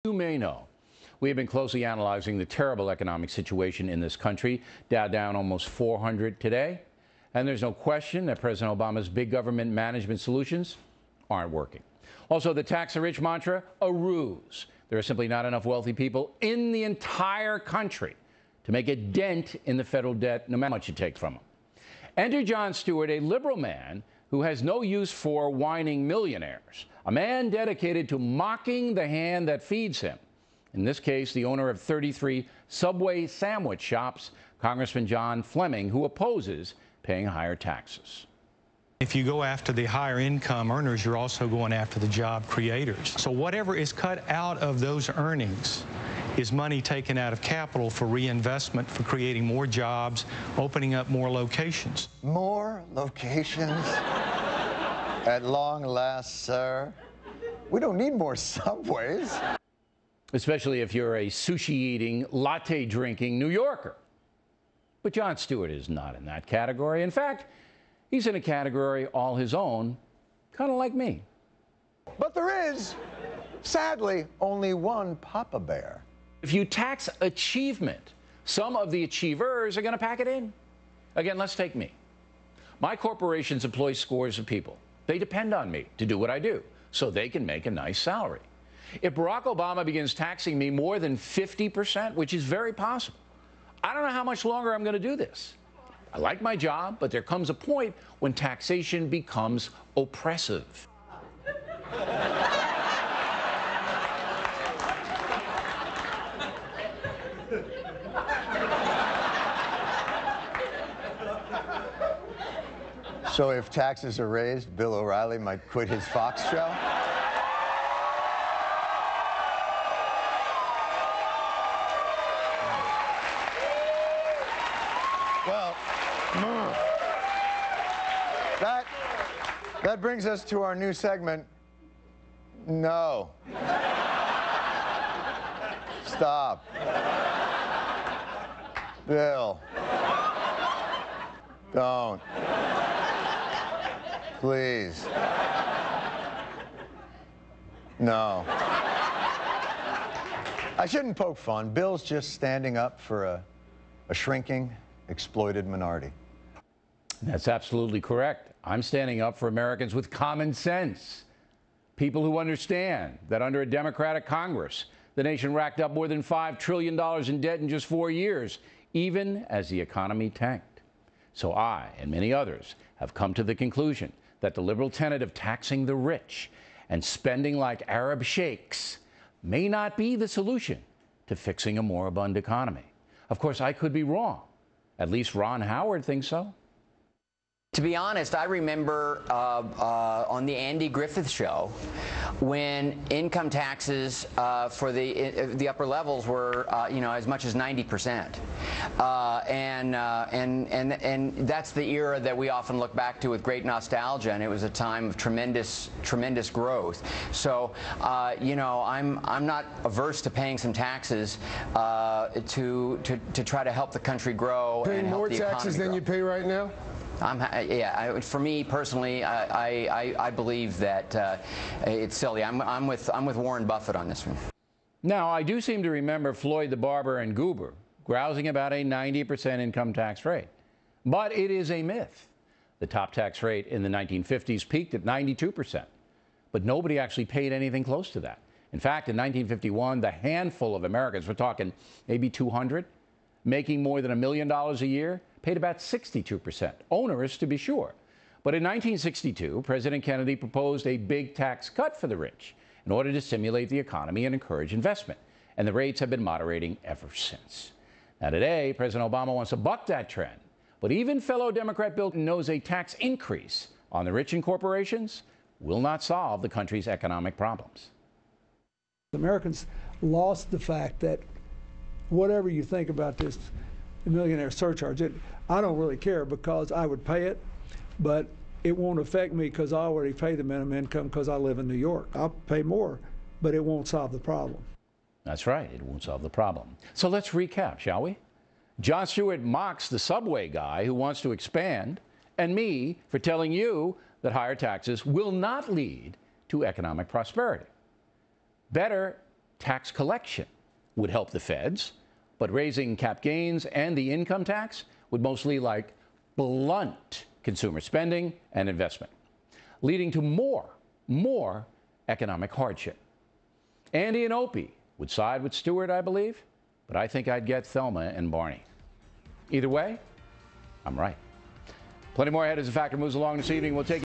You may know, we have been closely analyzing the terrible economic situation in this country. Dow down almost 400 today. And there's no question that President Obama's big government management solutions aren't working. Also, the tax the rich mantra, a ruse. There are simply not enough wealthy people in the entire country to make a dent in the federal debt, no matter how much it takes from them. Enter Jon Stewart, a liberal man who has no use for whining millionaires, a man dedicated to mocking the hand that feeds him. In this case, the owner of 33 Subway sandwich shops, Congressman John Fleming, who opposes paying higher taxes. If you go after the higher income earners, you're also going after the job creators. So whatever is cut out of those earnings is money taken out of capital for reinvestment, for creating more jobs, opening up more locations. More locations? At long last, sir. We don't need more Subways. Especially if you're a sushi-eating, latte-drinking New Yorker. But Jon Stewart is not in that category. In fact, he's in a category all his own, kind of like me. But there is, sadly, only one Papa Bear. If you tax achievement, some of the achievers are going to pack it in. Again, let's take me. My corporations employ scores of people. They depend on me to do what I do, so they can make a nice salary. If Barack Obama begins taxing me more than 50%, which is very possible, I don't know how much longer I'm going to do this. I like my job, but there comes a point when taxation becomes oppressive. So if taxes are raised, Bill O'Reilly might quit his Fox show? Well, that brings us to our new segment. No. Stop. Bill. Don't. Please. No. I shouldn't poke fun. Bill's just standing up for a shrinking, exploited minority. That's absolutely correct. I'm standing up for Americans with common sense. People who understand that under a Democratic Congress, the nation racked up more than $5 trillion in debt in just 4 years, even as the economy tanked. So I and many others have come to the conclusion that the liberal tenet of taxing the rich and spending like Arab sheikhs may not be the solution to fixing a moribund economy. Of course, I could be wrong. At least Ron Howard thinks so. To be honest, I remember on the Andy Griffith Show when income taxes for the upper levels were, as much as 90%, and that's the era that we often look back to with great nostalgia, and it was a time of tremendous growth. So, I'm not averse to paying some taxes to try to help the country grow and help the economy grow. Paying more taxes than you pay right now? For me personally, I believe that it's silly. I'm with Warren Buffett on this one. Now, I do seem to remember Floyd the Barber and Goober grousing about a 90% income tax rate. But it is a myth. The top tax rate in the 1950s peaked at 92%. But nobody actually paid anything close to that. In fact, in 1951, the handful of Americans, we're talking maybe 200, making more than $1 million a year, paid about 62%, onerous to be sure. But in 1962, President Kennedy proposed a big tax cut for the rich in order to stimulate the economy and encourage investment. And the rates have been moderating ever since. Now today, President Obama wants to buck that trend. But even fellow Democrat Bill Clinton knows a tax increase on the rich and corporations will not solve the country's economic problems. Americans lost the fact that whatever you think about this millionaire surcharge, I don't really care because I would pay it, but it won't affect me because I already pay the minimum income because I live in New York. I'll pay more, but it won't solve the problem. That's right, it won't solve the problem. So let's recap, shall we? Jon Stewart mocks the Subway guy who wants to expand, and me for telling you that higher taxes will not lead to economic prosperity. Better tax collection would help the feds, but raising cap gains and the income tax would mostly blunt consumer spending and investment, leading to more economic hardship. Andy and Opie would side with Stewart, I believe, but I think I'd get Thelma and Barney. Either way, I'm right. Plenty more ahead as the factor moves along this evening. We'll take